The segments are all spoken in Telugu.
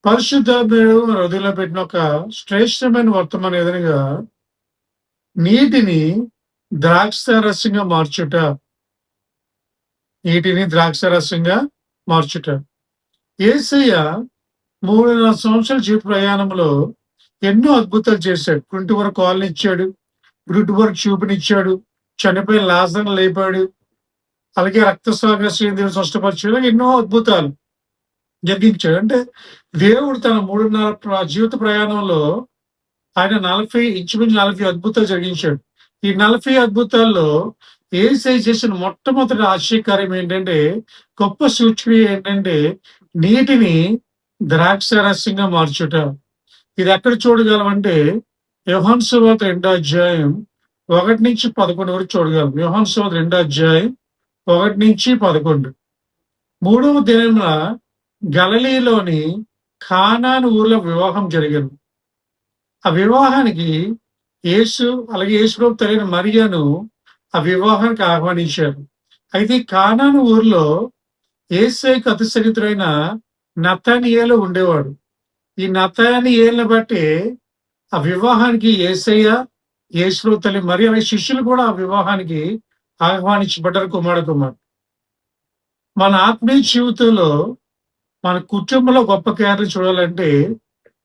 పరిశుద్ధాత్ముడు మన హృదయంలో పెట్టిన ఒక శ్రేష్టమైన వర్తమానం ఎదురుగా నీటిని ద్రాక్షారసంగా మార్చుట. నీటిని ద్రాక్షారసంగా మార్చుట. యేసయ్య 3.5 సంవత్సరాల జీవిత ప్రయాణంలో ఎన్నో అద్భుతాలు చేశాడు. కుంటి వరకు కాళ్ళనిచ్చాడు, గుడ్డి వరకు చూపునిచ్చాడు, చనిపోయిన లాజరును లేపాడు, అలాగే రక్తస్రావ శ్రీదేవి స్పష్టపరిచాడు. ఎన్నో అద్భుతాలు జరిగించాడు. అంటే దేవుడు తన 3.5 జీవిత ప్రయాణంలో ఆయన 40 ఇంచుమించు 40 అద్భుతాలు జరిగించాడు. ఈ 40 అద్భుతాల్లో యేసయ్య చేసిన మొట్టమొదటి ఆశ్చర్యకార్యం ఏంటంటే, గొప్ప సూచక్రియ ఏంటంటే నీటిని ద్రాక్షారసంగా మార్చుట. ఇది ఎక్కడ చూడగలమంటే యోహాను సువార్త 2వ అధ్యాయం 1-11 వరకు చూడగలం. యోహాను సువార్త 2వ అధ్యాయం 1-11. 3వ దినమున గలిలయలోని కానాను ఊర్లో వివాహం జరిగింది. ఆ వివాహానికి యేసు అలాగే యేసుప్రభు తల్లి మరియను ఆ వివాహానికి ఆహ్వానించారు. అయితే ఈ కానాను ఊర్లో యేసయ్యకు అతి సన్నిహితుడైన నతనీయేలు ఉండేవాడు. ఈ నతనీయేలుని బట్టి ఆ వివాహానికి యేసయ్య, యేసుప్రభు తల్లి మరియ అలాగే శిష్యులు కూడా ఆ వివాహానికి ఆహ్వానించబడ్డారు. కుమారుడు. మన ఆత్మీయ జీవితంలో మన కుటుంబంలో గొప్ప కార్యాలు చూడాలంటే,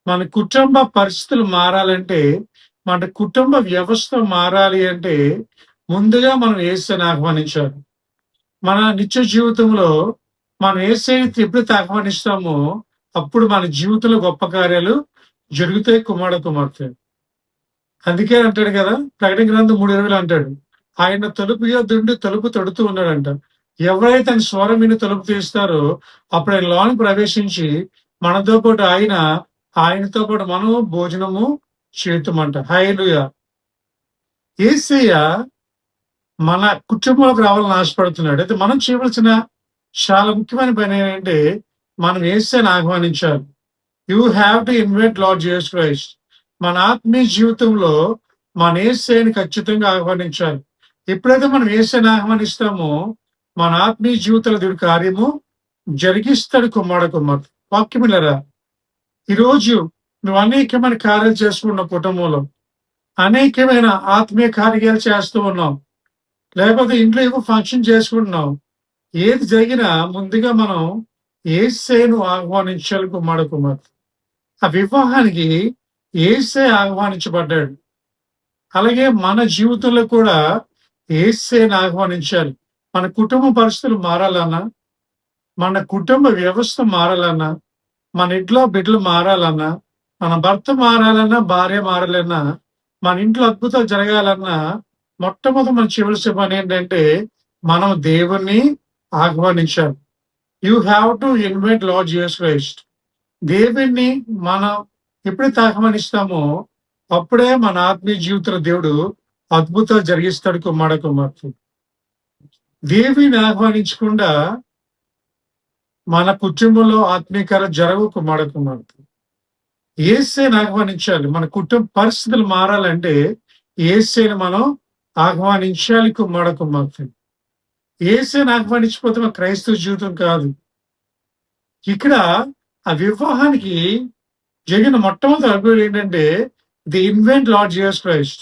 మన కుటుంబ పరిస్థితులు మారాలంటే, మన కుటుంబ వ్యవస్థ మారాలి అంటే ముందుగా మనం యేసయ్యని ఆహ్వానించాలి. మన నిత్య జీవితంలో మనం యేసయ్యని ఎప్పుడైతే ఆహ్వానిస్తామో అప్పుడు మన జీవితంలో గొప్ప కార్యాలు జరుగుతాయి. కుమార్తె. అందుకే అంటాడు కదా, ప్రకటన గ్రంథం 3:20 అంటాడు, ఆయన తలుపు యొద్దుండి తలుపు తడుతూ ఉన్నాడంట. ఎవరైతే ఆయన స్వరం విని తలుపు తీస్తారో అప్పుడు ఆయన లోనికి ప్రవేశించి మనతో పాటు ఆయనతో పాటు మనం భోజనము చేతుమంట. హల్లెలూయా. యేసయ్య మన కుటుంబంలోకి రావాలని ఆశపడుతున్నాడు. అయితే మనం చేయవలసిన చాలా ముఖ్యమైన పని ఏంటంటే మనం యేసయ్యని ఆహ్వానించాలి. You have to invite Lord Jesus Christ. మన ఆత్మీయ జీవితంలో మన యేసయ్యని ఖచ్చితంగా ఆహ్వానించాలి. ఎప్పుడైతే మనం యేసయ్యని ఆహ్వానిస్తామో మన ఆత్మీయ జీవితంలో దేవుడి కార్యము జరిగిస్తాడు. కుమార్తె. వాక్యమిల్లరా, ఈరోజు నువ్వు అనేకమైన కార్యాలు చేసుకున్న కుటుంబంలో అనేకమైన ఆత్మీయ కార్యాలు చేస్తూ ఉన్నావు, లేకపోతే ఇంట్లో ఏవో ఫంక్షన్ చేసుకుంటున్నావు. ఏది జరిగినా ముందుగా మనం యేసయ్యను ఆహ్వానించాలి. కుమార్తె. ఆ వివాహానికి యేసయ్య ఆహ్వానించబడ్డాడు. అలాగే మన జీవితంలో కూడా యేసయ్యను ఆహ్వానించాలి. మన కుటుంబ పరిస్థితులు మారాలన్నా, మన కుటుంబ వ్యవస్థ మారాలన్నా, మన ఇంట్లో బిడ్డలు మారాలన్నా, మన భర్త మారాలన్నా, భార్య మారాలన్నా, మన ఇంట్లో అద్భుతాలు జరగాలన్నా మొట్టమొదటి మనం చేయవలసిన పని ఏంటంటే మనం దేవుణ్ణి ఆహ్వానించాలి. You have to invite Lord Jesus Christ. దేవుణ్ణి మనం ఎప్పుడైతే ఆహ్వానిస్తామో అప్పుడే మన ఆత్మీయ జీవితంలో దేవుడు అద్భుతాలు జరిగిస్తాడు. కుమార్తె. దేవుని ఆహ్వానించకుండా మన కుటుంబంలో ఆత్మీయ కార్యాలు జరగవు. కుమార్తె. యేసయ్యని ఆహ్వానించాలి. మన కుటుంబ పరిస్థితులు మారాలంటే యేసయ్యని మనం ఆహ్వానించాలి. కుమార్తె. యేసయ్యని ఆహ్వానించకపోతే మన క్రైస్తవ జీవితం కాదు. ఇక్కడ ఆ వివాహానికి జరిగిన మొట్టమొదటి అనుభవం ఏంటంటే the invite Lord Jesus Christ.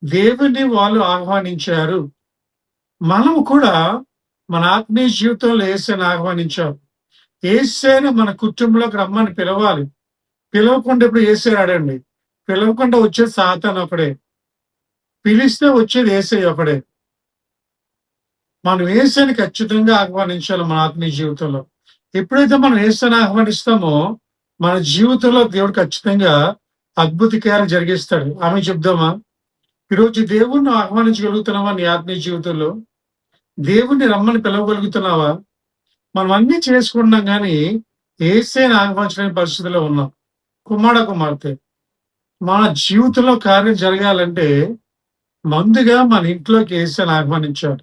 దేవుని వాళ్ళు ఆహ్వానించారు. మనము కూడా మన ఆత్మీయ జీవితంలో యేసయ్యని ఆహ్వానించాలి. యేసయ్యని మన కుటుంబంలోకి రమ్మని పిలవాలి. పిలవకుండా ఇప్పుడు యేసయ్య రాడండి. పిలవకుండా వచ్చేది సాతాను ఒకడే, పిలిస్తే వచ్చేది యేసయ్య ఒకడే. మనం యేసయ్యని ఖచ్చితంగా ఆహ్వానించాలి మన ఆత్మీయ జీవితంలో. ఎప్పుడైతే మనం యేసయ్యని ఆహ్వానిస్తామో మన జీవితంలో దేవుడు ఖచ్చితంగా అద్భుత కార్యాలు జరిగిస్తాడు. ఆమె చెప్దామా? ఈరోజు దేవుణ్ణి ఆహ్వానించగలుగుతున్నావా? నీ ఆత్మీయ జీవితంలో దేవుణ్ణి రమ్మని పిలవగలుగుతున్నావా? మనం అన్ని చేసుకుంటున్నాం కానీ యేసయ్యని ఆహ్వానించలేని పరిస్థితిలో ఉన్నాం. కుమార్తె. మన జీవితంలో కార్యం జరగాలంటే ముందుగా మన ఇంట్లోకి యేసయ్యని ఆహ్వానించాలి.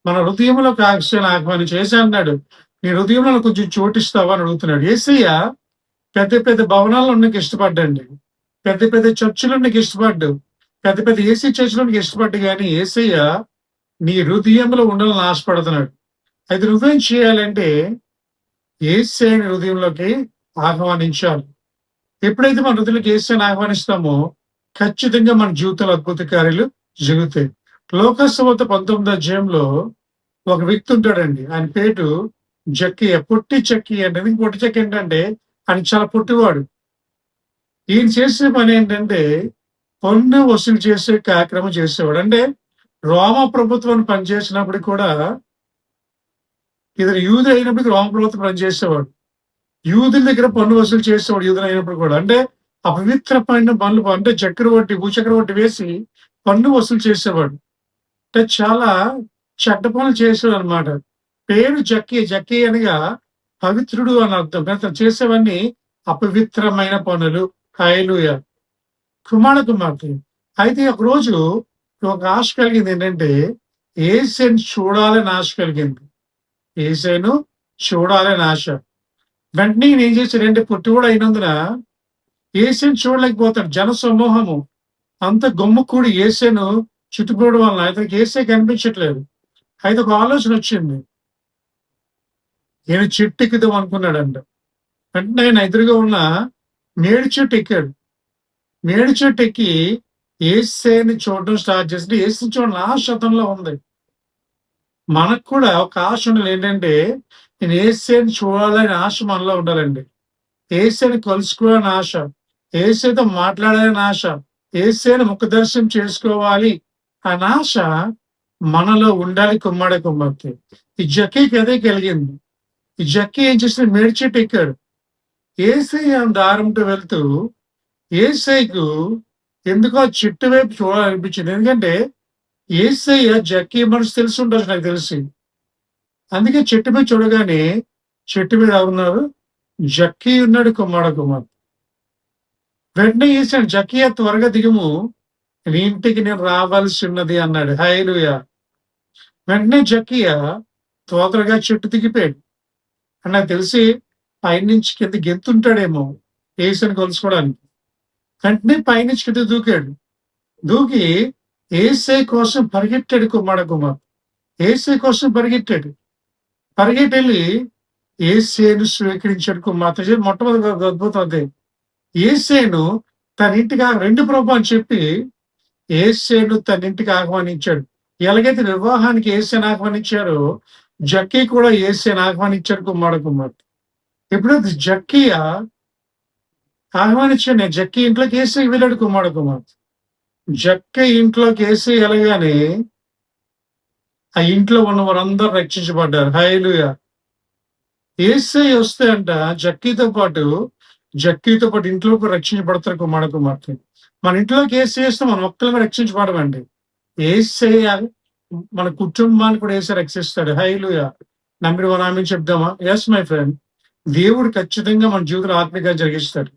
మన హృదయంలోకి యేసయ్యని ఆహ్వానించి యేసయ్య అన్నాడు, నీ హృదయంలో కొంచెం చోటిస్తావా అని అడుగుతున్నాడు. యేసయ్య పెద్ద పెద్ద భవనాల్లో ఉండడానికి ఇష్టపడ్డండి, పెద్ద పెద్ద చర్చిలో నీకు ఇష్టపడ్డు, పెద్ద పెద్ద ఏసీ చర్చిలో నీకు ఇష్టపడ్డు. కానీ యేసయ్య నీ హృదయంలో ఉండాలని ఆశపడుతున్నాడు. అయితే నువ్వేం చేయాలంటే యేసయ్యని హృదయంలోకి ఆహ్వానించాలి. ఎప్పుడైతే మన హృదయంలోకి యేసుని ఆహ్వానిస్తామో ఖచ్చితంగా మన జీవితంలో అద్భుత కార్యాలు జరుగుతాయి. లోకసువార్త 19వ అధ్యాయంలో ఒక వ్యక్తి ఉంటాడండి. ఆయన పేరు జక్కయ్య. పొట్టి జక్కయ్య అండి. ఎందుకు పొట్టి జక్కయ్య ఏంటంటే ఆయన చాలా పొట్టివాడు. ఈయన చేసే పనేంటంటే పన్ను వసూలు చేసే కార్యక్రమం చేసేవాడు. అంటే రోమ ప్రభుత్వం పనిచేసినప్పుడు కూడా ఇతను యూదుడు అయినప్పటికి రోమ ప్రభుత్వం పనిచేసేవాడు. యూదుల దగ్గర పన్ను వసూలు చేసేవాడు యూదుడైనప్పుడు కూడా. అంటే అపవిత్రమైన పనులు అంటే చక్రవడ్డీ, భూచక్రవడ్డీ వేసి పన్ను వసూలు చేసేవాడు. అంటే చాలా చెడ్డ పనులు చేసేవాడనమాట. పేరు జక్కీ. జక్కీ అనగా పవిత్రుడు అని అర్థం. కానీ తను చేసేవన్నీ అపవిత్రమైన పనులు. హల్లెలూయా. కుమార్తె. అయితే ఒకరోజు ఒక ఆశ కలిగింది ఏంటంటే యేసుని చూడాలని ఆశ కలిగింది. యేసును చూడాలని ఆశ. వెంటనే ఈయన ఏం చేశాడంటే పొట్టివాడు అయినందున యేసుని చూడలేకపోతాడు. జన సమూహము అంత గుమ్మకూడి యేసును చుట్టుకోవడం వలన అతనికి యేసే కనిపించట్లేదు. అయితే ఒక ఆలోచన వచ్చింది. ఈయన చెట్టు ఎక్కుదాం అనుకున్నాడంట. వెంటనే ఆయన ఎదురుగా ఉన్న మేడి చెట్టు ఎక్కాడు. మేడి చెట్టు ఎక్కి యేసేని చూడడం స్టార్ట్ చేస్తే యేసుని చూడని ఆశ అతనిలో ఉంది. మనకు కూడా ఒక ఆశ ఉండాలి. ఏంటంటే నేను యేసేని చూడాలని ఆశ మనలో ఉండాలండి. యేసేని కలుసుకోవాలని ఆశ, యేసేతో మాట్లాడాలని ఆశ, యేసేని ముఖ దర్శనం చేసుకోవాలి అన్న ఆశ మనలో ఉండాలి. కుమార్తె. ఈ జక్కీకి అదే కలిగింది. ఈ జక్కీ ఏం చేసిన మేడి చెట్టు ఎక్కాడు. యేసయ్య దారంతో వెళ్తూ యేసయ్యకు ఎందుకో చెట్టు వైపు చూడాలనిపించింది. ఎందుకంటే యేసయ్య జక్కీ మనసు తెలిసి ఉండొచ్చు నాకు తెలిసి. అందుకే చెట్టు మీద చూడగానే చెట్టు మీద ఎవరున్నారు? జక్కీ ఉన్నాడు. కుమార్. వెంటనే యేసాడు, జక్కయ్య త్వరగా దిగుము, నీ ఇంటికి నేను రావాల్సి ఉన్నది అన్నాడు. హల్లెలూయా. వెంటనే జక్కయ్య త్వరగా చెట్టు దిగిపోయాడు. అని నాకు తెలిసి పైనుంచి కింద గెంతుంటాడేమో యేసుని కలుసుకోవడానికి. వెంటనే పైనుంచి కింద దూకాడు. దూకి యేసయ్య కోసం పరిగెట్టాడు. కుమార్. యేసయ్య కోసం పరిగెట్టాడు. పరిగెట్టెళ్ళి యేసయ్యను స్వీకరించాడు. కుమార్తె మొట్టమొదటి అద్భుతం అదే. యేసయ్యను తన ఇంటికి రెండు ప్రభు అని చెప్పి యేసయ్యను తన ఇంటికి ఆహ్వానించాడు. ఎలాగైతే వివాహానికి యేసయ్యను ఆహ్వానించారో జక్కీ కూడా యేసయ్యను ఆహ్వానించాడు. కుమార్. ఎప్పుడైతే జక్కయ్య ఆహ్వానించాడు, జక్కీ ఇంట్లోకి యేసయ్య వెళ్ళాడు. కుమార్. జక్కయ్య ఇంట్లోకి యేసయ్య వెళ్ళగానే ఆ ఇంట్లో ఉన్న వారందరూ రక్షించబడ్డారు. హల్లెలూయా. యేసయ్య వస్తే అంట జక్కీతో పాటు ఇంట్లోకి రక్షించబడతారు. కుమార్తె. మన ఇంట్లోకి యేసయ్య వస్తే మనం ఒక్కరిని రక్షించబడమండి. యేసయ్య మన కుటుంబాన్ని కూడా యేసయ్య రక్షిస్తాడు. హల్లెలూయా. నమ్మిన వారు ఆమేన్ చెప్దామా? Yes my friend. దేవుడు ఖచ్చితంగా మన జీవితంలో ఆత్మీయంగా జరిగిస్తాడు,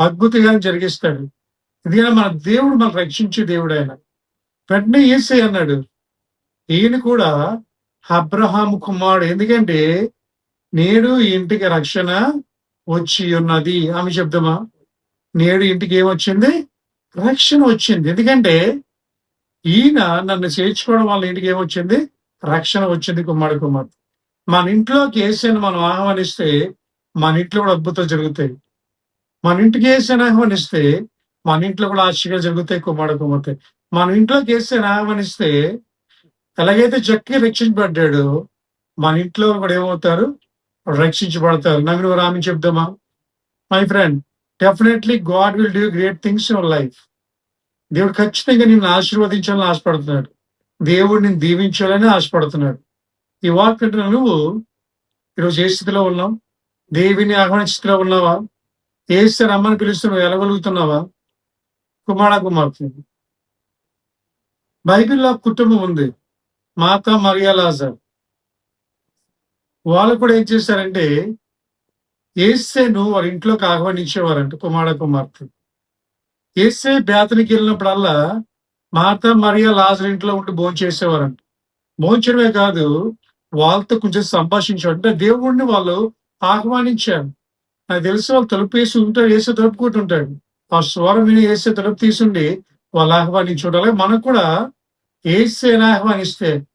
అద్భుతంగా జరిగిస్తాడు. ఎందుకంటే మన దేవుడు మనం రక్షించే దేవుడు ఆయన. వెంటనే యేసయ్య అన్నాడు, ఈయన కూడా అబ్రహాము కుమారుడు. ఎందుకంటే నేడు ఈ ఇంటికి రక్షణ వచ్చి ఉన్నది. ఆమె చెప్దామా? నేడు ఇంటికి ఏమొచ్చింది? రక్షణ వచ్చింది. ఎందుకంటే ఈయన నన్ను చేర్చుకోవడం వల్ల ఇంటికి ఏమొచ్చింది? రక్షణ వచ్చింది. కుమార్. మన ఇంట్లోకి యేసయ్యను మనం ఆహ్వానిస్తే మన ఇంట్లో కూడా అద్భుతాలు జరుగుతాయి. మన ఇంటికి యేసయ్యను ఆహ్వానిస్తే మన ఇంట్లో కూడా ఆశ్చర్యాలు జరుగుతాయి. కుమార్. మన ఇంట్లోకి యేసయ్యను ఆహ్వానిస్తే ఎలాగైతే జక్కీ రక్షించబడ్డాడో మన ఇంట్లో కూడా ఏమవుతారు? రక్షించబడతారు. నమ్మిన వారు ఆమేన్ చెప్దామా? My friend, definitely God will do great things in your life. దేవుడు ఖచ్చితంగా నిన్ను ఆశీర్వదించాలని ఆశపడుతున్నాడు. దేవుడు నిన్ను దీవించాలని ఆశపడుతున్నాడు. ఈ వాక్యం నువ్వు ఈరోజు ఏ స్థితిలో ఉన్నావు? దేవుని ఆహ్వానించే స్థితిలో ఉన్నావా? యేసు రమ్మని పిలుస్తూ నువ్వు వెళ్ళగలుగుతున్నావా? కుమార్తె. బైబిల్లో కుటుంబం ఉంది, మార్త, మరియా, లాజరు. వాళ్ళు కూడా ఏం చేశారంటే యేసును వారి ఇంట్లోకి ఆహ్వానించేవారంట. కుమార్తె. యేసే బేతనికి వెళ్ళినప్పుడల్లా మార్త, మరియా, లాజరు ఇంట్లో ఉండి భోంచేసేవారంట. భోంచడమే కాదు, వాళ్ళతో కొంచెం సంభాషించారు. అంటే దేవుడిని వాళ్ళు ఆహ్వానించారు. నాకు తెలిసి వాళ్ళు తలుపు వేసి ఉంటారు, యేసే తలుపుకుంటుంటాడు. ఆ స్వరం విని యేసే తలుపు తీసుండి వాళ్ళు ఆహ్వానించుంటారు. అలాగే మనకు కూడా యేసేని ఆహ్వానిస్తే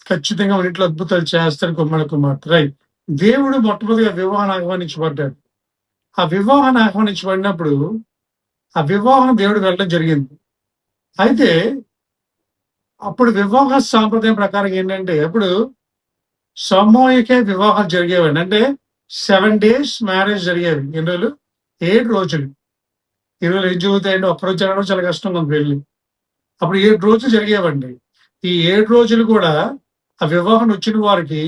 ఖచ్చితంగా మన ఇంట్లో అద్భుతాలు చేస్తాడు. కుమార్తె. రైట్. దేవుడు మొట్టమొదటిగా వివాహాన్ని ఆహ్వానించబడ్డాడు. ఆ వివాహాన్ని ఆహ్వానించబడినప్పుడు, ఆ వివాహం దేవుడు వెళ్ళడం జరిగింది. అయితే అప్పుడు వివాహ సాంప్రదాయం ప్రకారం ఏంటంటే, అప్పుడు సామూహిక వివాహాలు జరిగేవండి. అంటే 7 డేస్ మ్యారేజ్ జరిగేవి. ఎన్ని రోజులు? 7 రోజులు. ఈ రోజుల్లో ఏం జరుగుతాయండి, ఒక్కరోజు జరగడం చాలా కష్టంగా ఉంది పెళ్లి. అప్పుడు 7 రోజులు జరిగేవండి. ఈ 7 రోజులు కూడా ఆ వివాహం వచ్చిన వారికి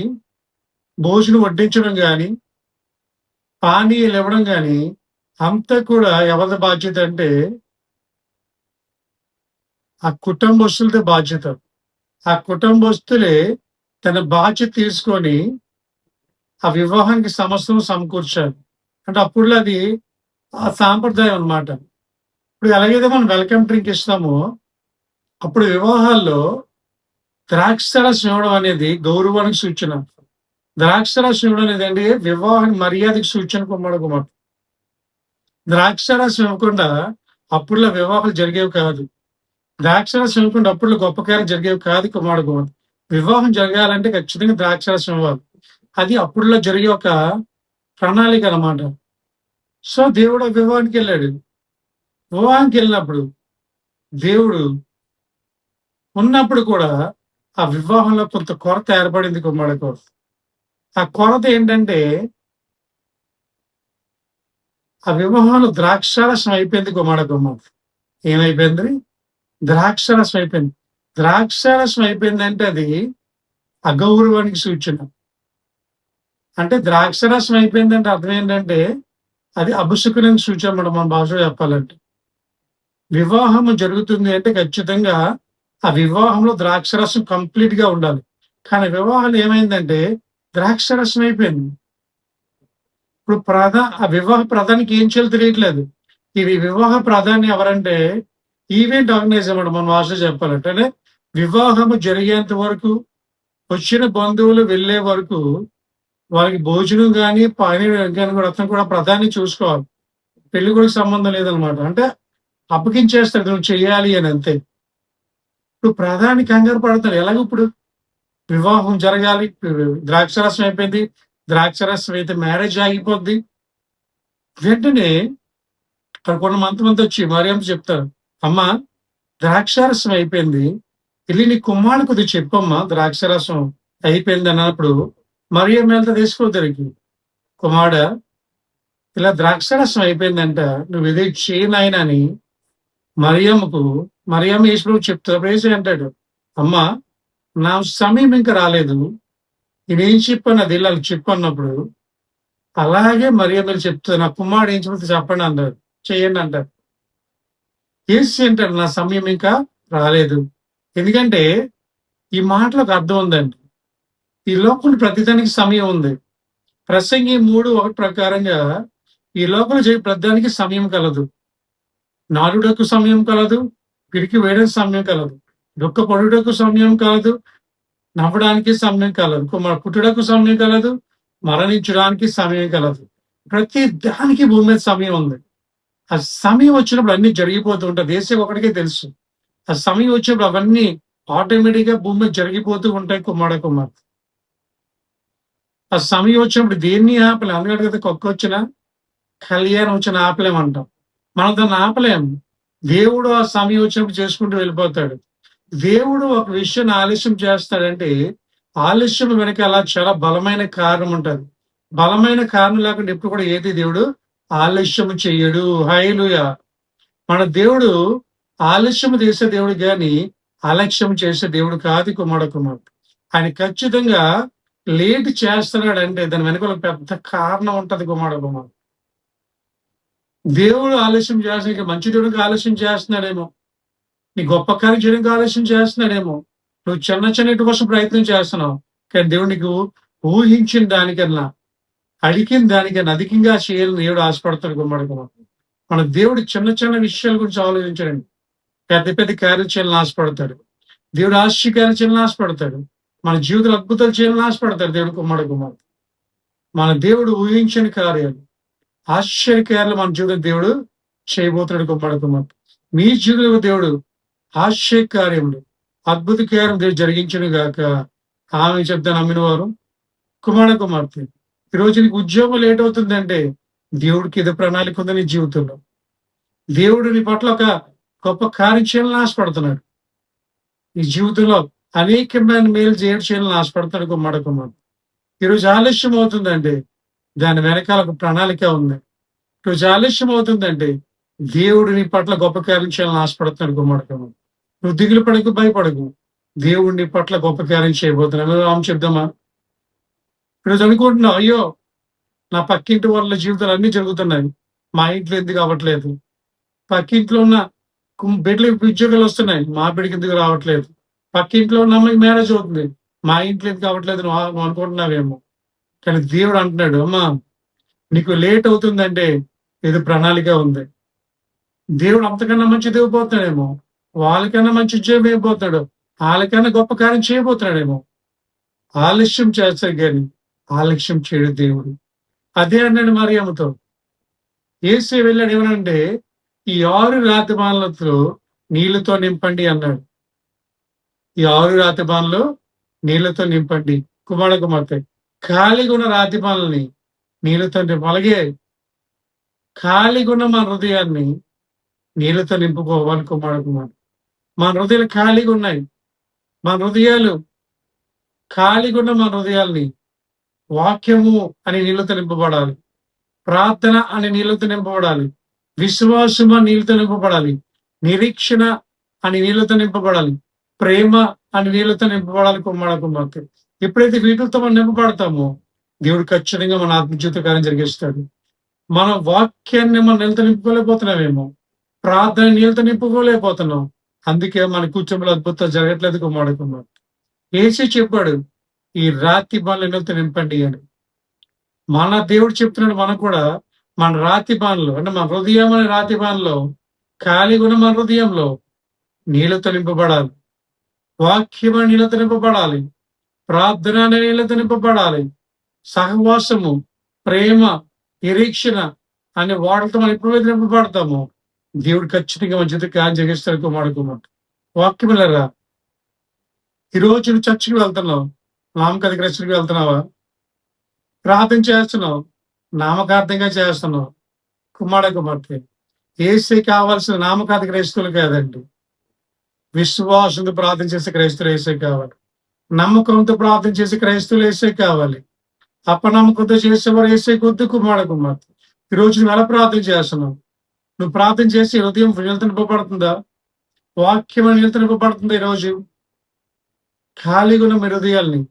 భోజనం వడ్డించడం గాని, పానీయాలు ఇవ్వడం గాని, అంతా కూడా ఎవరిది బాధ్యత అంటే, ఆ కుటుంబస్తులదే బాధ్యత. ఆ కుటుంబస్తులే తన బాధ్యత తీసుకొని, ఆ వివాహానికి సమస్తం సమకూర్చాలి. అంటే అప్పుడులో అది ఆ సాంప్రదాయం అన్నమాట. ఇప్పుడు ఎలాగైతే మనం వెల్కమ్ డ్రింక్ ఇస్తామో, అప్పుడు వివాహాల్లో ద్రాక్షారసం ఇవ్వడం అనేది గౌరవానికి సూచన. ద్రాక్షారసం ఇవ్వడం అనేదండి వివాహ మర్యాదకి సూచన కుమ్మడకుమాట. ద్రాక్షారసం ఇవ్వకుండా అప్పుడులో వివాహాలు జరిగేవి కాదు. ద్రాక్షారసం ఇవ్వకుండా అప్పుడులో గొప్ప కార్యాలు జరిగేవి కాదు కుమారకుమార్. వివాహం జరగాలంటే ఖచ్చితంగా ద్రాక్షారసం ఇవ్వాలి. అది అప్పుడులో జరిగే ఒక ప్రణాళిక అన్నమాట. సో, దేవుడు ఆ వివాహానికెళ్ళాడు. వివాహానికెళ్ళినప్పుడు దేవుడు ఉన్నప్పుడు కూడా ఆ వివాహంలో కొంత కొరత ఏర్పడింది కుమారుడికి. ఆ కొరత ఏంటంటే, ఆ వివాహంలో ద్రాక్షారసం అయిపోయింది గుమ్మడి. ఏమైపోయింది? ద్రాక్షారసం అయిపోయింది. ద్రాక్షారసం అయిపోయిందంటే అది అగౌరవానికి సూచన. అంటే ద్రాక్షారసం అయిపోయిందంటే అర్థం ఏంటంటే, అది అపశకునానికి సూచన అన్నమాట మన భాషలో చెప్పాలంటే. వివాహము జరుగుతుంది అంటే ఖచ్చితంగా ఆ వివాహంలో ద్రాక్షారసం కంప్లీట్‌గా ఉండాలి. కానీ వివాహంలో ఏమైందంటే ద్రాక్షారసం అయిపోయింది. ఇప్పుడు ఆ వివాహ ప్రధానికి ఏం చేయాలో తెలియట్లేదు. ఇది వివాహ ప్రధాని ఎవరంటే ఈవెంట్ ఆర్గనైజర్ అన్నమాట మన భాషలో చెప్పాలంటే. అంటే వివాహము జరిగేంత వరకు, వచ్చిన బంధువులు వెళ్ళే వరకు వాళ్ళకి భోజనం గాని, పానీయం గాని కూడా అతను కూడా ప్రధాని చూసుకోవాలి. పెళ్ళికొడుకు సంబంధం లేదనమాట. అంటే అప్పగించేస్తాడు నువ్వు చెయ్యాలి అని అంతే. ఇప్పుడు ప్రధాని కంగారు పడతాడు. ఎలాగిప్పుడు వివాహం జరగాలి. ద్రాక్షారసం అయిపోయింది. ద్రాక్షారసం అయితే మ్యారేజ్ ఆగిపోద్ది. వెంటనే అక్కడ కొంతమంది వచ్చి మరియమ్మతో చెప్తారు. అమ్మా, ద్రాక్షారసం అయిపోయింది. ఎళ్లి నీ కుమారుడికి కొద్దిగా చెప్పమ్మా ద్రాక్షారసం అయిపోయింది అన్నప్పుడు మరియమ్మ వెళ్తే తీసుకుపోతారికి. కుమారుడా, ఇలా ద్రాక్షారసం అయిపోయిందంట. నువ్వు ఇదే చెయ్యి నాయనా అని మరియమ్మ యేసుప్రభువుకి చెప్తారు. అప్పుడు యేసు అంటాడు, అమ్మా, నా సమయం ఇంకా రాలేదు. నేనేం చెప్పాను అది వెళ్ళి వాళ్ళకి చెప్పు అన్నప్పుడు, అలాగే మరియమ్మ చెప్తాను. నా కుమారుడు ఏం చెప్తే చెప్పండి అన్నారు. చెయ్యండి అంటారు. యేసు అంటాడు, నా సమయం ఇంకా రాలేదు. ఎందుకంటే ఈ మాటలకు అర్థం ఉందండి. ఈ లోకంలో ప్రతిదానికి సమయం ఉంది. ప్రసంగి 3:1 ప్రకారంగా ఈ లోకంలో ప్రతిదానికి సమయం కలదు. నాడుటకు సమయం కలదు. పిరికి వేయడానికి సమయం కలదు. దుఃఖపడుటకు సమయం కలదు. నవ్వడానికి సమయం కలదు. పుట్టుటకు సమయం కలదు. మరణించడానికి సమయం కలదు. ప్రతి దానికి భూమి మీద సమయం ఉంది. ఆ సమయం వచ్చినప్పుడు అన్ని జరిగిపోతూ ఉంటాయి. దేశం ఒకటికే తెలుసు. ఆ సమయం వచ్చినప్పుడు అవన్నీ ఆటోమేటిక్‌గా భూమి మీద జరిగిపోతూ ఉంటాయి కుమార్. ఆ సమయం వచ్చినప్పుడు దేన్ని ఆపలేం. అందుకని కదా కుక్కొచ్చినా, కళ్యాణం వచ్చినా ఆపలేమంటాం. మనం దాన్ని ఆపలేం. దేవుడు ఆ సమయం వచ్చినప్పుడు చేసుకుంటూ వెళ్ళిపోతాడు. దేవుడు ఒక విషయాన్ని ఆలస్యం చేస్తాడంటే, ఆలస్యం వెనకాల చాలా బలమైన కారణం ఉంటది. బలమైన కారణం లేకుండా ఎప్పుడు కూడా ఏది దేవుడు ఆలస్యం చెయ్యడు. హల్లెలూయా! మన దేవుడు ఆలస్యం చేసే దేవుడు గాని, అలక్ష్యం చేసే దేవుడు కాదు కుమార్. ఆయన ఖచ్చితంగా లేట్ చేస్తున్నాడంటే దాని వెనక ఒక పెద్ద కారణం ఉంటది కుమార్. దేవుడు ఆలస్యం చేస్తానికి మంచి దేవుడికి ఆలస్యం చేస్తున్నాడేమో. నీ గొప్ప కార్యం చేయడానికి ఆలస్యం చేస్తున్నాడేమో. నువ్వు చిన్నటి కోసం ప్రయత్నం చేస్తున్నావు. కానీ దేవుడు నీకు ఊహించిన దానికన్నా, అడిగిన దానికన్నా అధికంగా చేయాలని దేవుడు ఆశపడతాడు కుమార్. మన దేవుడు చిన్న విషయాల గురించి ఆలోచించడండి. పెద్ద కార్యాలు చేయాలని ఆశపడతాడు. దేవుడు ఆశ్చర్యకార్యాలు చేయాలని ఆశపడతాడు. మన జీవితంలో అద్భుతాలు చేయాలని ఆశపడతాడు దేవుడు కుమార్. మన దేవుడు ఊహించని కార్యాలు, ఆశ్చర్యకార్యాలు మన జీవితం దేవుడు చేయబోతున్నాడు కుమార్. మీ జీవితంలో దేవుడు ఆశ్చర్యకార్యములు, అద్భుత కార్యం దేవుడు జరిగించను గాక. ఆమె చెప్తాను నమ్మిన వారు కుమార్తె. ఈరోజు నీకు ఉద్యోగం లేట్ అవుతుందంటే దేవుడికి ఏదో ప్రణాళిక ఉంది నీ జీవితంలో. దేవుడు నీ పట్ల ఒక గొప్ప కార్యం చేయాలని ఆశపడుతున్నాడు. నీ జీవితంలో అనేకమైన మేలు చేయాలని ఆశపడతాడు గుమ్మడి. ఈరోజు ఆలస్యం అవుతుందండి. దాని వెనకాల ఒక ప్రణాళిక ఉంది. ఈరోజు ఆలస్యం అవుతుందండి. దేవుడు నీ పట్ల గొప్ప కార్యం చేయాలని ఆశపడుతున్నాడు గుమ్మడి. నువ్వు దిగులు పడకు, భయపడకు. దేవుడు నీ పట్ల గొప్ప కార్యం చేయబోతున్నాడు. రామ్ చెప్దామా? ఈరోజు అనుకుంటున్నావు, అయ్యో నా పక్కింటి వాళ్ళ జీవితాలు అన్ని జరుగుతున్నాయి, మా ఇంట్లో ఎందుకు అవ్వట్లేదు? పక్కింట్లో ఉన్న బిడ్డలకి ఉద్యోగాలు వస్తున్నాయి, మా బిడ్డకి ఎందుకు రావట్లేదు? పక్కింట్లో ఉన్న అమ్మాయికి మ్యారేజ్ అవుతుంది, మా ఇంట్లో ఎందుకు అవ్వట్లేదు నువ్వు అనుకుంటున్నావేమో. కానీ దేవుడు అంటున్నాడు, అమ్మా నీకు లేట్ అవుతుందంటే ఏదో ప్రణాళిక ఉంది. దేవుడు అంతకన్నా మంచి ఇవ్వబోతున్నాడేమో, వాళ్ళకన్నా మంచి ఉద్యోగం ఇవ్వబోతున్నాడు, వాళ్ళకన్నా గొప్ప కార్యం చేయబోతున్నాడేమో. ఆలస్యం చేస్తాడు కానీ ఆలస్యం చేయడు దేవుడు. అదే అన్నాడు మరియమ్మతో. యేసు వెళ్ళాడు ఏమనంటే, ఈ 6 రాతిబాన్లతో నీళ్లతో నింపండి అన్నాడు. ఈ 6 రాతిబాన్లు నీళ్లతో నింపండి. కుమార్తె ఖాళీగా ఉన్న రాతిబాన్లని నీళ్లతో నింపు. అలాగే ఖాళీగా ఉన్న మన హృదయాన్ని నీళ్లతో నింపుకోవాలి కుమార్. మన హృదయాలు ఖాళీగా ఉన్నాయి. మన హృదయాలు ఖాళీగా ఉన్న మన హృదయాల్ని వాక్యము అని నీళ్లతో నింపబడాలి. ప్రార్థన అని నీళ్లతో నింపబడాలి. విశ్వాసము అని నీళ్లతో నింపబడాలి. నిరీక్షణ అని నీళ్లతో నింపబడాలి. ప్రేమ అని నీళ్లతో నింపబడాలి కుమార్తె. ఎప్పుడైతే వీటితో మనం నింపబడతామో దేవుడు ఖచ్చితంగా మన ఆత్మజీవిత కార్యం జరిగిస్తాడు. మన వాక్యాన్ని మనం నీళ్ళతో నింపుకోలేకపోతున్నామేమో, ప్రార్థన నీళ్ళతో నింపుకోలేకపోతున్నాం. అందుకే మన కుటుంబంలో అద్భుతాలు జరగట్లేదు కుమార్తె. యేసు చెప్పాడు, ఈ రాతి బాణలు నీళ్ళతో నింపండి అని. మన దేవుడు చెప్తున్నాడు, మనం కూడా మన రాతి బాణలు అంటే మన హృదయం అనే రాతి బాణలో ఖాళీగా ఉన్న మన హృదయంలో నీళ్ళతో నింపబడాలి. వాక్యం అనే నీళ్ళతో నింపబడాలి. ప్రార్థన అనే నీళ్ళతో నింపబడాలి. సహవాసము, ప్రేమ, నిరీక్షణ అనే వాటితో మనం ఎప్పుడైతే నింపబడతామో దేవుడు ఖచ్చితంగా మన జీవితం కార్యం జరిగిస్తాడు కుమార్. వాక్యం వెళ్ళరా, ఈరోజు నువ్వు చర్చికి వెళ్తున్నావు, నామకార్థ క్రైస్తవుడికి వెళ్తున్నావా? ప్రార్థన చేస్తున్నావు, నామకార్థంగా చేస్తున్నావు. కుమార్తె యేసే కావాల్సిన నామకార్థ క్రైస్తవులు కాదండి. విశ్వాసంతో ప్రార్థన చేసే క్రైస్తవులు యేసే కావాలి. నమ్మకంతో ప్రార్థన చేసే క్రైస్తవులు యేసే కావాలి. అపనమ్మకంతో చేసేవారు యేసే కొద్ది కుమార్తె. ఈరోజు నువ్వు ఎలా ప్రార్థన చేస్తున్నావు? నువ్వు ప్రార్థన చేసి హృదయం నీళ్ళతో నింపబడుతుందా? వాక్యం నీళ్ళతో నింపబడుతుందా? ఈరోజు ఖాళీగా ఉన్న మీ హృదయాల్ని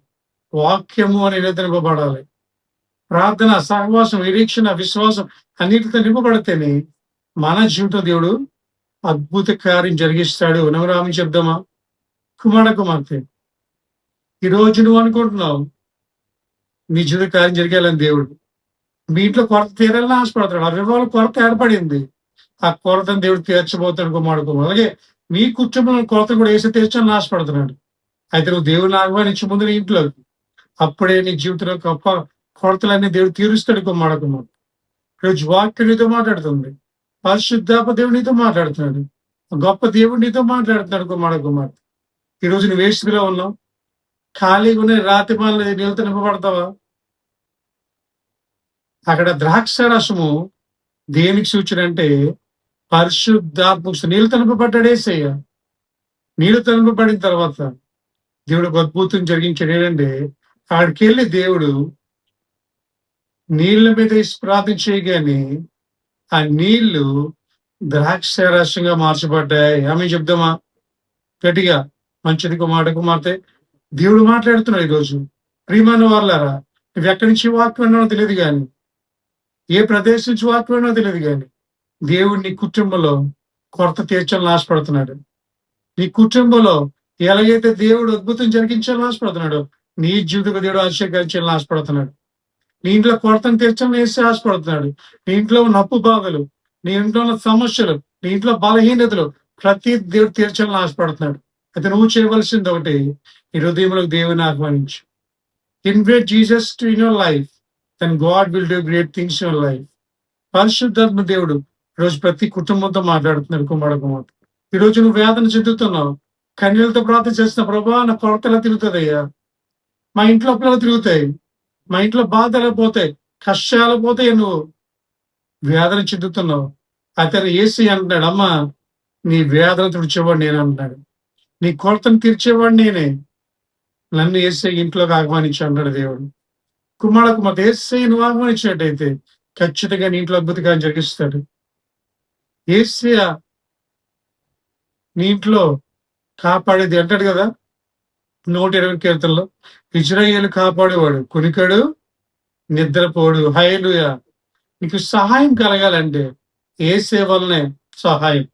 వాక్యము అని నీళ్ళతో నింపబడాలి. ప్రార్థన, సహవాసం, నిరీక్షణ, విశ్వాసం అన్నిటితో నింపబడితేనే మన జీవితం దేవుడు అద్భుత కార్యం జరిగిస్తాడు. నమరామి చెప్దామా? కుమార్తె ఈరోజు నువ్వు అనుకుంటున్నావు నీ జీవిత కార్యం జరిగేయాలని దేవుడు. మీ ఇంట్లో కొరత తీరాలని ఆశపడతాడు. ఆ వివాహాల కొరత ఏర్పడింది, ఆ కొరతను దేవుడు తీర్చబోతాడు కుమార్తె. అలాగే నీ కుటుంబంలో కొరత కూడా వేసి తీర్చాలని ఆశపడుతున్నాడు. అయితే నువ్వు దేవుని ఆహ్వానించే ముందు నీ ఇంట్లోకి, అప్పుడే నీ జీవితంలో గొప్ప కొరతలన్నీ దేవుడు తీరుస్తాడు కుమార్తె. ఈరోజు వాక్యం నీతో మాట్లాడుతుంది. పరిశుద్ధాప దేవుడు నీతో మాట్లాడుతున్నాడు. గొప్ప దేవుడు నీతో మాట్లాడుతున్నాడు కుమార్తె. ఈరోజు నువ్వు ఏ స్థితిలో ఉన్నావు? ఖాళీగా ఉన్న రాతి పాలన నీళ్ళతో నింపబడతావా? అక్కడ ద్రాక్ష రసము దేనికి సూచన అంటే పరిశుద్ధాత్మ నీళ్ళతో నింపబడ్డాడు యేసయ్య. నీళ్ళతో నింపబడిన తర్వాత దేవుడు ఒక అద్భుతం జరిగించాడు. ఏంటంటే ఆడికి వెళ్ళి దేవుడు నీళ్ళ మీద వేసి ప్రార్థన చేయగానే ఆ నీళ్లు ద్రాక్ష రసంగా మార్చబడ్డాయి. ఆమె చెప్దామా గట్టిగా? మంచిది కుమార్తె. దేవుడు మాట్లాడుతున్నాడు ఈరోజు. ప్రియమైన వాళ్ళారా, నువ్వు ఎక్కడి నుంచి వాక్యం విన్నానో తెలియదు కానీ, ఏ ప్రదేశం నుంచి వాక్యం విన్నానో తెలియదు కానీ, దేవుడు నీ కుటుంబంలో కొరత తీర్చాలని ఆశపడుతున్నాడు. నీ కుటుంబంలో ఎలాగైతే దేవుడు అద్భుతం జరిగించాలని ఆశపడుతున్నాడు, నీ జీవితంలో దేవుడు ఆశ్చర్యించాలని ఆశపడుతున్నాడు. నీ ఇంట్లో కొరతను తీర్చాలని వేసి ఆశపడుతున్నాడు. నీ ఇంట్లో ఉన్న అప్పు బాధలు, నీ ఇంట్లో ఉన్న సమస్యలు, నీ ఇంట్లో బలహీనతలు ప్రతి దేవుడు తీర్చాలని ఆశపడుతున్నాడు. అయితే నువ్వు చేయవలసింది ఒకటి, ఈ హృదయంలో దేవుని ఆహ్వానించు. Invite Jesus to in your life, then God will do great things in your life. పరిశుద్ధాత్మ దేవుడు ఈరోజు ప్రతి కుటుంబంతో మాట్లాడుతున్నాడు కుమార్తె. ఈరోజు నువ్వు వేదన చెందుతున్నావు, కన్యలతో ప్రార్థన చేస్తున్న ప్రభా నా కొరతలా తిరుగుతుందయ్యా, మా ఇంట్లో పిల్లలు తిరుగుతాయి, మా ఇంట్లో బాధలు పోతాయి, కష్టాలు పోతాయి. నువ్వు వేదన చెందుతున్నావు. అతను యేసయ్య అంటున్నాడు, "అమ్మా నీ వేదన తుడిచేవాడు నేను" అంటున్నాడు. "నీ కొరతను తీర్చేవాడు నేనే. నన్ను యేసయ్య ఇంట్లోకి ఆహ్వానించు" అంటాడు దేవుడు. కుమారుడు యేసయ్య నువ్వు ఆహ్వానించినట్టయితే ఖచ్చితంగా నీ ఇంట్లో అద్భుత కార్యం జరిగిస్తాడు. యేసయ్య నీ ఇంట్లో కాపాడేది అంటాడు కదా 120 కీర్తనలో, ఇజ్రాయేలు కాపాడేవాడు, కునికడు, నిద్రపోడు. హల్లెలూయా! నీకు సహాయం కలగాలంటే యేసే వల్లనే సహాయం.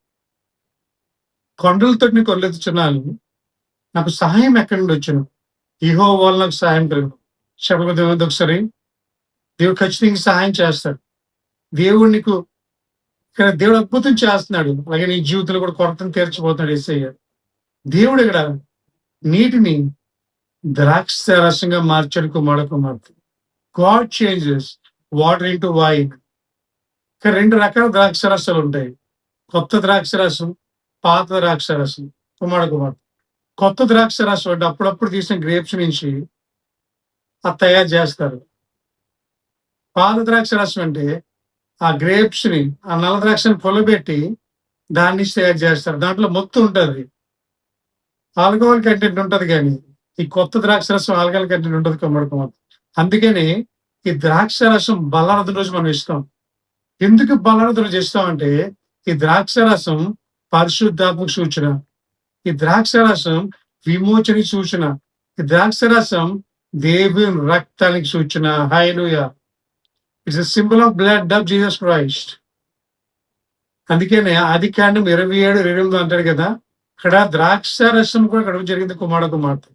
కొండలతోటి నీ కొల్లెత్తుచున్నాను. నాకు సహాయం ఎక్కడి నుండి వచ్చును? యెహోవా వల్ల నాకు సహాయం కలుగును. చెప్పగలదు ఒకసారి. దేవుడు ఖచ్చితంగా సహాయం చేస్తాడు. దేవుడు నీకు ఇక్కడ దేవుడు అద్భుతం చేస్తున్నాడు. అలాగే నీ జీవితంలో కూడా కొరతను తీర్చబోతున్నాడు యేసయ్య. దేవుడు ఇక్కడ నీటిని ద్రాక్ష రసంగా మార్చాడు కుమార్తె. God changes water into wine. ఇక్కడ 2 రకాల ద్రాక్ష రసాలు ఉంటాయి. కొత్త ద్రాక్ష రసం, పాత ద్రాక్ష రసం. కుమార్తె. కొత్త ద్రాక్ష రసం అంటే అప్పుడప్పుడు తీసిన గ్రేప్స్ నుంచి అది తయారు చేస్తారు. పాత ద్రాక్ష రసం అంటే ఆ గ్రేప్స్ ని, ఆ నల్ల ద్రాక్షని పొలబెట్టి దాని నుంచి తయారు చేస్తారు. దాంట్లో మొత్తం ఉంటది. ఆల్కహాల్ కంటెంట్ ఉంటది గానీ, ఈ కొత్త ద్రాక్ష రసం ఆల్కహాల్ కంటెంట్ ఉంటది కుమార్తె. అందుకని ఈ ద్రాక్ష రసం బలారాధన రోజు మనం ఇస్తాం. ఎందుకు బలారాధన రోజు ఇస్తామంటే ఈ ద్రాక్ష రసం పరిశుద్ధాత్మక సూచన. ఈ ద్రాక్ష రసం విమోచన సూచన. ఈ ద్రాక్ష రసం దేవుని రక్తానికి సూచన. Hallelujah! It's a symbol of blood of Jesus Christ. అందుకనే ఆదికాండం 27:28 అంటాడు కదా, ఇక్కడ ద్రాక్ష రసం కూడా ఇక్కడ జరిగింది కుమార్తె.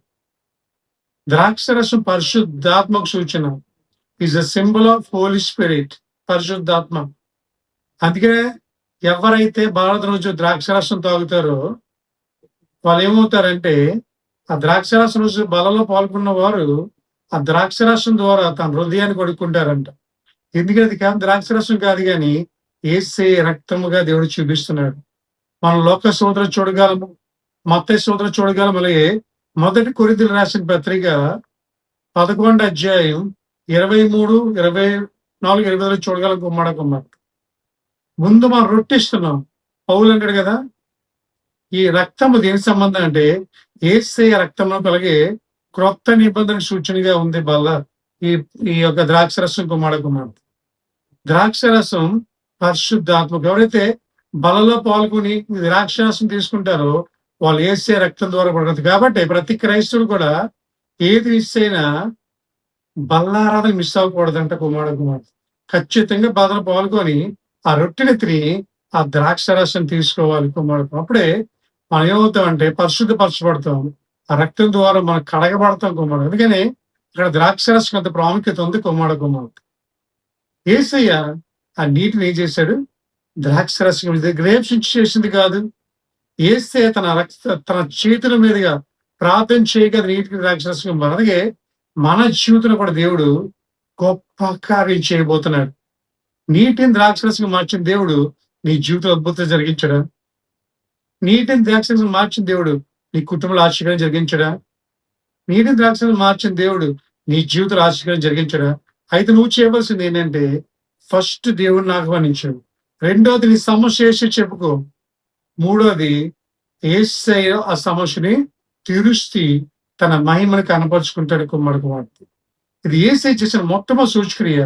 ద్రాక్ష రసం పరిశుద్ధాత్మక సూచన. Is a symbol of holy spirit. పరిశుద్ధాత్మ. అందుకనే ఎవరైతే బలారాధన రోజు ద్రాక్ష రసం తాగుతారో వాళ్ళు ఏమవుతారంటే, ఆ ద్రాక్ష రసం రోజు బలలో పాల్గొన్న వారు ఆ ద్రాక్ష రసం ద్వారా తన హృదయాన్ని కొడుకుంటారంట. ఎందుకంటే అది కాదు, ద్రాక్ష రసం కాదు కానీ యేసయ్య రక్తముగా దేవుడు చూపిస్తున్నాడు. మనం లోక సోదరు చూడగలము, మత్తయి సోదరు చూడగలము. అలాగే 1 కొరింథీయులు రాసిన పత్రిక 11 అధ్యాయం 23, 24, 25 చూడగలం కుమార్తె. ముందు మనం రొట్టిస్తున్నాం. పౌలు అంటాడు కదా, ఈ రక్తము దేని సంబంధం అంటే యేసయ్య రక్తంలో కలిగే క్రొత్త నిబంధన సూచనగా ఉంది ఈ ఈ యొక్క ద్రాక్ష రసం కుమార్తె. ద్రాక్ష రసం పరిశుద్ధాత్మక. ఎవరైతే బలలో పాల్గొని ద్రాక్ష రసం తీసుకుంటారో వాళ్ళు యేసయ్య రక్తం ద్వారా పడదు. కాబట్టి ప్రతి క్రైస్తవుడు కూడా ఏది మిస్ అయినా బల్లారాధన మిస్ అవ్వకూడదంట కుమార్తె. ఖచ్చితంగా బలలో పాల్గొని ఆ రొట్టెని తిని ఆ ద్రాక్ష రసం తీసుకోవాలి కుమార్తె. అప్పుడే మనం ఏమవుతామంటే పరిశుద్ధపరచబడతాం. ఆ రక్తం ద్వారా మనం కడగబడతాం కుమారుడు. అందుకని ఇక్కడ ద్రాక్ష రసం అంత ప్రాముఖ్యత ఉంది కుమార్తె. యేసయ్య ఆ నీటిని ఏం చేశాడు? ద్రాక్ష రసం గ్రేప్స్ నుంచి చేసింది కాదు. యేసయ్య తన చేతుల మీదుగా ప్రార్థన చేయగా నీటికి ద్రాక్ష రసం. అలాగే మన జీవితంలో కూడా దేవుడు గొప్ప కార్యం చేయబోతున్నాడు. నీటిని ద్రాక్ష రసం మార్చిన దేవుడు నీ జీవితం అద్భుతం జరిగించడా? నీటిని ద్రాక్ష రసం మార్చిన దేవుడు నీ కుటుంబంలో ఆశీర్వాదం జరిగించడా? నీటిని ద్రాక్ష రసం మార్చిన దేవుడు నీ జీవితంలో ఆశీర్వాదం జరిగించడా? అయితే నువ్వు చేయవలసింది ఏంటంటే ఫస్ట్ దేవుడిని ఆహ్వానించాడు. రెండోది నీ సమస్య వేసి చెప్పుకో. మూడోది యేసయ్య ఆ సమస్యని తీరుస్తీ తన మహిమను కనపరుచుకుంటాడు కుమార్తె. ఇది యేసయ్య చేసిన మొట్టమొదటి సూచక్రియ.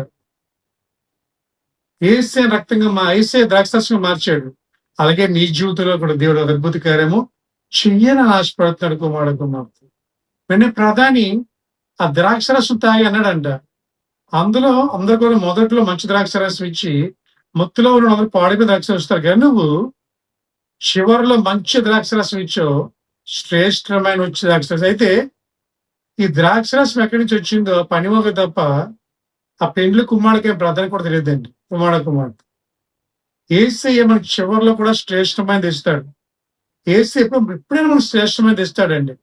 యేసయ్య యేసయ్య ద్రాక్షరసంగా మార్చాడు. అలాగే నీ జీవితంలో కూడా దేవుడు అద్భుత కార్యము చెయ్యని ఆశపడుతున్నాడు కుమార్తె. వెంటనే ప్రధాని ఆ ద్రాక్షరసం తాగి అన్నాడంట, అందరూ కూడా మొదట్లో మంచి ద్రాక్షరసం ఇచ్చి మత్తులో ఉన్న అందరూ పాడిపోయి ద్రాక్షరసం ఇస్తారు కానీ నువ్వు చివరిలో మంచి ద్రాక్షరసం ఇచ్చావు, శ్రేష్టమైన వచ్చే ద్రాక్షరసం. అయితే ఈ ద్రాక్షరసం ఎక్కడి నుంచి వచ్చిందో పనిమొక తప్ప ఆ పెండ్లి కుమారుడికి ప్రధాని కూడా తెలియదండి. కుమార్తె యేసయ్య మనకి చివరిలో కూడా శ్రేష్టమైనది ఇస్తాడు. యేసయ్య ఎప్పుడైనా మనకు శ్రేష్టమైనది ఇస్తాడండి.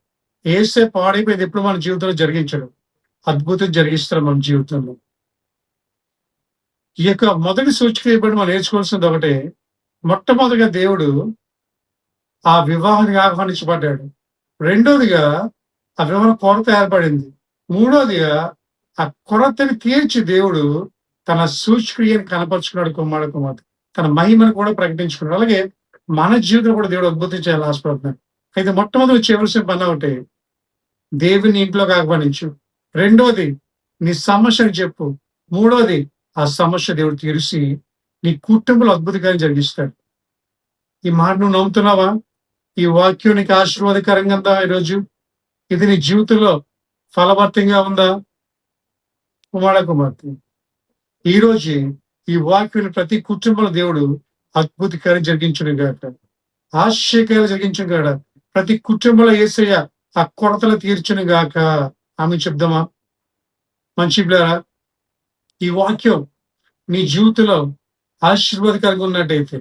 యేసయ్య పాడైపోయింది ఎప్పుడు మన జీవితంలో జరిగించడు, అద్భుతం జరిగిస్తాడు మన జీవితంలో. ఈ యొక్క మొదటి సూచిక ఇవ్వబడి మనం నేర్చుకోవాల్సింది ఒకటే. మొట్టమొదటిగా దేవుడు ఆ వివాహానికి ఆహ్వానించబడ్డాడు. రెండోదిగా ఆ వివాహం కొరత ఏర్పడింది. మూడోదిగా ఆ కొరతని తీర్చి దేవుడు తన సూచక్రియను కనపరుచుకున్నాడు కుమారుడు కుమార్తె. తన మహిమను కూడా ప్రకటించుకున్నాడు. అలాగే మన జీవితం కూడా దేవుడు అద్భుతం చేయాలని ఆశపడుతున్నాడు. అయితే మొట్టమొదటి చేయవలసిన పని ఒకటి, దేవుని ఇంట్లోకి ఆహ్వానించు. రెండోది నీ సమస్యను చెప్పు. మూడోది ఆ సమస్య దేవుడు తీర్చి నీ కుటుంబంలో అద్భుతకార్యం జరిగిస్తాడు. ఈ మాట నువ్వు నమ్ముతున్నావా? ఈ వాక్యం నీకు ఆశీర్వాదకరంగా ఉందా ఈరోజు? ఇది నీ జీవితంలో ఫలభరితంగా ఉందా? కుమార్తె, ఈ రోజు ఈ వాక్యం ప్రతి కుటుంబంలో దేవుడు అద్భుతకార్యం జరిగించును గాక. ఆశ్చర్యకార్యాలు జరిగించును గాక. ప్రతి కుటుంబంలో యేసయ్య ఆ కొరతలు తీర్చును గాక. ఆమె చెప్దామా? మంచి బిడ్డలారా, ఈ వాక్యం నీ జీవితంలో ఆశీర్వాదకరంగా ఉన్నట్టయితే,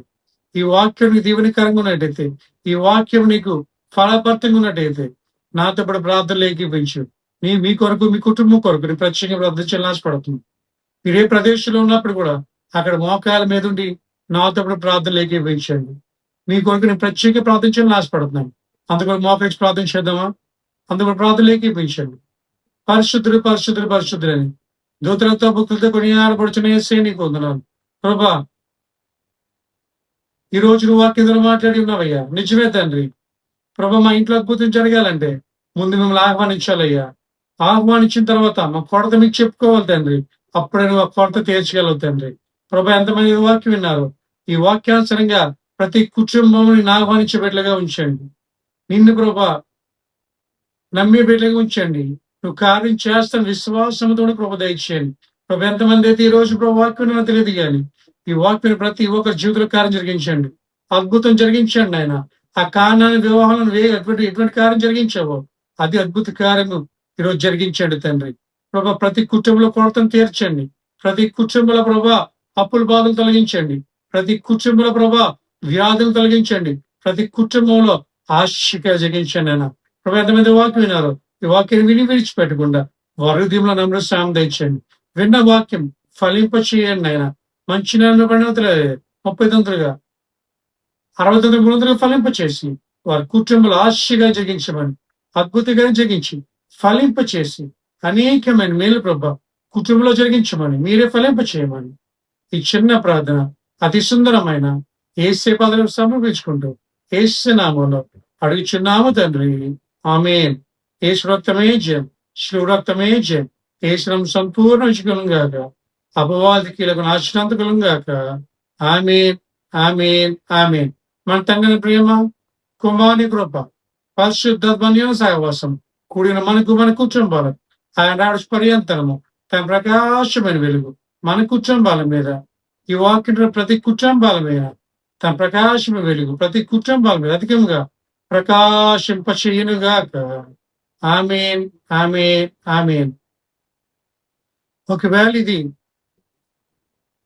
ఈ వాక్యం నీకు దీవెనకరంగా ఉన్నట్టయితే, ఈ వాక్యం నీకు ఫలభరితంగా ఉన్నట్టయితే నాతో పాటు ప్రార్థనలు ఏకీభవించు. మీ కొరకు, మీ కుటుంబం కొరకు నేను ప్రత్యేకంగా ప్రార్థన చేయాలని ఆశపడుతున్నాను. మీరు ఏ ప్రదేశంలో ఉన్నప్పుడు కూడా అక్కడ మోకాళ్ళ మీద ఉండి నాతో పాటు ప్రార్థనలు ఏకీభవించండి. మీ కొరకు నేను ప్రత్యేక ప్రార్థన చేయాలని ఆశపడుతున్నాను. అందుకు మోకరించి ప్రార్థన చేద్దామా? అందుకు ప్రార్థనలు ఏకీభవించండి. పరిశుద్ధుడు పరిశుద్ధుడు పరిశుద్ధులని దూతలతో భక్తులతో కొనియాడబడుచున్న యేసయ్య నీకు వందనాలు. ప్రభా, ఈ రోజు నువ్వు వాక్యం మాట్లాడి ఉన్నావయ్యా. నిజమే తండ్రి. ప్రభా, మా ఇంట్లో అద్భుతం జరగాలంటే ముందు మిమ్మల్ని ఆహ్వానించాలయ్యా. ఆహ్వానించిన తర్వాత మా కొరత మీకు చెప్పుకోవాలి తండ్రి. అప్పుడే నువ్వు ఆ కొరత తీర్చగలవు తండ్రి. ప్రభా, ఎంతమంది వాక్యం విన్నారు? ఈ వాక్యానుసరంగా ప్రతి కుటుంబం ఆహ్వానించే బిడ్డలుగా ఉంచండి. నిన్ను ప్రభా నమ్మే బిడ్డలుగా ఉంచండి. నువ్వు కార్యం చేస్తాను విశ్వాసంతో ప్రభు దయచేయండి. ప్రభు, ఎంతమంది అయితే ఈ రోజు ప్రభు వాక్యం నాకు తెలియదు కానీ ఈ వాక్యం ప్రతి ఒక్కరి జీవితంలో కార్యం జరిగించండి. అద్భుతం జరిగించండి ఆయన. ఆ కారణాన్ని వివాహాలను ఎటువంటి కార్యం జరిగించావో అది అద్భుత కార్యము ఈరోజు జరిగించండి తండ్రి. ప్రభా, ప్రతి కుటుంబంలో కొరతను తీర్చండి. ప్రతి కుటుంబంలో ప్రభా అప్పుల బాధలు తొలగించండి. ప్రతి కుటుంబంలో ప్రభా వ్యాధులు తొలగించండి. ప్రతి కుటుంబంలో ఆశిక జరిగించండి ఆయన. ప్రభా, ఎంతమంది వాక్యం విన్నారు? ఈ వాక్యాన్ని విడిచిపెట్టకుండా వారి హృదయంలో నమ్మ సాయం తెచ్చండి. విన్న వాక్యం ఫలింప చేయండి ఆయన. మంచి నెల 30 తంతులుగా 69 గుణంతులుగా ఫలింప చేసి వారి కుటుంబంలో ఆశగా జరిగించమని, అద్భుతంగా జరిగించి ఫలింప చేసి అనేకమైన మేలు ప్రభ కుటుంబంలో జరిగించమని, మీరే ఫలింప చేయమని ఈ చిన్న ప్రార్థన అతి సుందరమైన యేసే పాదలకు సమర్పించుకుంటూ యేసు నామములో అడుగుచున్నాము తండ్రి. ఆమేన్. యేసు రక్తమే జయం, శిలువ రక్తమే జయం. యేసు సంపూర్ణ విజయం గాక, అపవాదికీలకు నాశనాంతకులం గాక. ఆమేన్, ఆమేన్, ఆమేన్. మన తండ్రి ప్రేమ, కుమారుని కృప, పరిశుద్ధాత్మ సహవాసం కూడిన మన కుటుంబాలకు ఆయన పర్యంతరము తన ప్రకాశమైన వెలుగు మన కుటుంబాల మీద, ఈ వాక్యం ప్రతి కుటుంబాల మీద తన ప్రకాశమైన వెలుగు ప్రతి కుటుంబాల మీద అధికంగా ప్రకాశింపచేయునుగాక. ఆమేన్, ఆమేన్, ఆమేన్. ఒకవేళ ఇది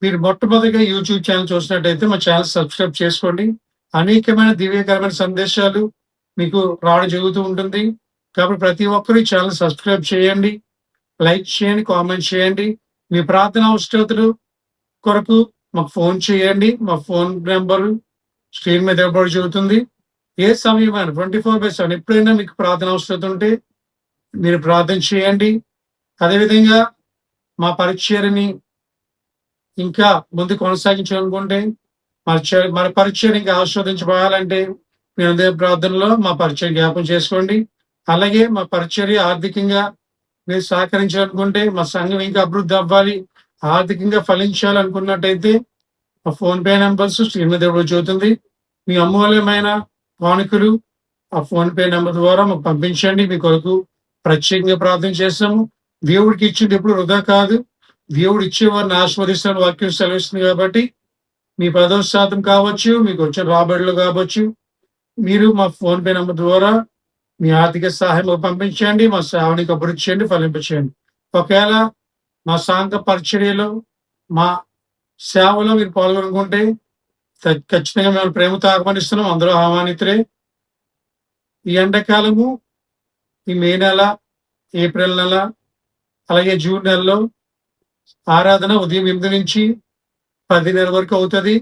మీరు మొట్టమొదటిగా యూట్యూబ్ ఛానల్ చూసినట్టయితే మా ఛానల్ సబ్స్క్రైబ్ చేసుకోండి. అనేకమైన దివ్యకరమైన సందేశాలు మీకు రావడం జరుగుతూ ఉంటుంది. కాబట్టి ప్రతి ఒక్కరు ఈ ఛానల్ సబ్స్క్రైబ్ చేయండి, లైక్ చేయండి, కామెంట్ చేయండి. మీ ప్రార్థన అవసరతలు కొరకు మాకు ఫోన్ చేయండి. మా ఫోన్ నెంబర్ స్క్రీన్ మీద ఇవ్వబడి జరుగుతుంది. ఏ సమయమైనా 24/7 ఎప్పుడైనా మీకు ప్రార్థన అవసరత ఉంటే మీరు ప్రార్థన చేయండి. అదేవిధంగా మా పరిచర్ని ఇంకా ముందు కొనసాగించాలనుకుంటే మన పరిచయం ఇంకా ఆస్వాదించబడాలంటే మీ హృదయ ప్రార్థనలో మా పరిచయం జ్ఞాపకం చేసుకోండి. అలాగే మా పరిచర్య ఆర్థికంగా మీరు సహకరించాలనుకుంటే, మా సంఘం ఇంకా అభివృద్ధి అవ్వాలి, ఆర్థికంగా ఫలించాలనుకున్నట్టయితే మా ఫోన్ పే నెంబర్స్ స్క్రీన్ మీద ఇవ్వడం జరుగుతుంది. మీ అమూల్యమైన కానుకలు ఆ ఫోన్ పే నెంబర్ ద్వారా మాకు పంపించండి. మీ కొరకు ప్రత్యేకంగా ప్రార్థన చేస్తాము. దేవుడికి ఇచ్చింది ఎప్పుడు వృధా కాదు. దేవుడు ఇచ్చేవారిని ఆస్వాదిస్తున్న వాక్యం సెలవిస్తుంది. కాబట్టి మీ 10% కావచ్చు, మీకు వచ్చిన రాబడులు కావచ్చు, మీరు మా ఫోన్ పే నెంబర్ ద్వారా మీ ఆర్థిక సహాయం పంపించండి. మా సేవనికి అభివృద్ధి చేయండి, ఫలింపచేయండి. ఒకవేళ మా సాంఘ పరిచర్యలో మా సేవలో మీరు పాల్గొనుకుంటే ఖచ్చితంగా మేము ప్రేమతో ఆహ్వానిస్తున్నాం. అందరూ ఆహ్వానితులే. ఈ ఎండాకాలము, ఈ మే నెల, ఏప్రిల్ నెల, అలాగే జూన్ నెలలో ఆరాధన ఉదయం 8 నుంచి 10:30 వరకు అవుతుంది.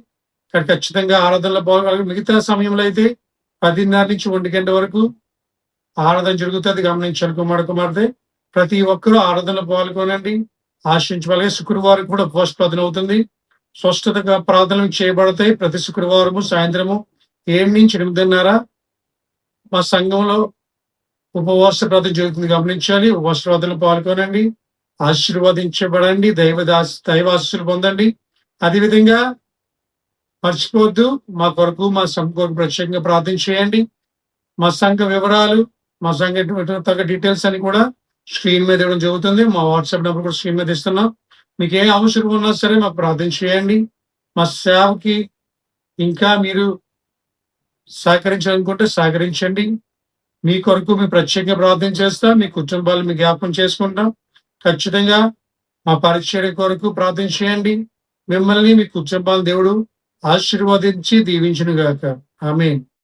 ఇక్కడ ఖచ్చితంగా ఆరాధనలో పాల్గొనాలి. మిగతా సమయంలో అయితే 10:30 నుంచి 1 గంట వరకు ఆరాధన జరుగుతుంది. గమనించాలి కుమార్తె. ప్రతి ఒక్కరూ ఆరాధనలో పాల్గొనండి. ఆశించు. అలాగే శుక్రవారం కూడా ఉపవాస ప్రార్థన అవుతుంది. స్వస్థతగా ప్రార్థనలు చేయబడతాయి. ప్రతి శుక్రవారము సాయంత్రము 7-8:30 మా సంఘంలో ఉపవాస ప్రార్థన జరుగుతుంది, గమనించాలి. ఉపవాస ప్రార్థనలో పాల్గొనండి, ఆశీర్వదించబడండి, దైవాశీస్సులు పొందండి. అదేవిధంగా మర్చిపోవద్దు, మా కొరకు, మా సంఘ కొరకు ప్రత్యేకంగా ప్రార్థన చేయండి. మా సంఘ వివరాలు, మా సంఘ తగ్గ డీటెయిల్స్ అని కూడా స్క్రీన్ మీద ఇవ్వడం జరుగుతుంది. మా వాట్సాప్ నెంబర్ కూడా స్క్రీన్ మీద ఇస్తున్నాం. మీకు ఏ అవసరం ఉన్నా సరే మాకు ప్రార్థన చేయండి. మా సేవకి ఇంకా మీరు సహకరించాలనుకుంటే సహకరించండి. మీ కొరకు మేము ప్రత్యేకంగా ప్రార్థన చేస్తాం. మీ కుటుంబాలు మీ జ్ఞాపకం చేసుకుంటాం. ఖచ్చితంగా మా పరిచర్య కొరకు ప్రార్థన చేయండి. మిమ్మల్ని మీ కుటుంబాలను దేవుడు ఆశీర్వదించి దీవించును గాక. ఆమేన్.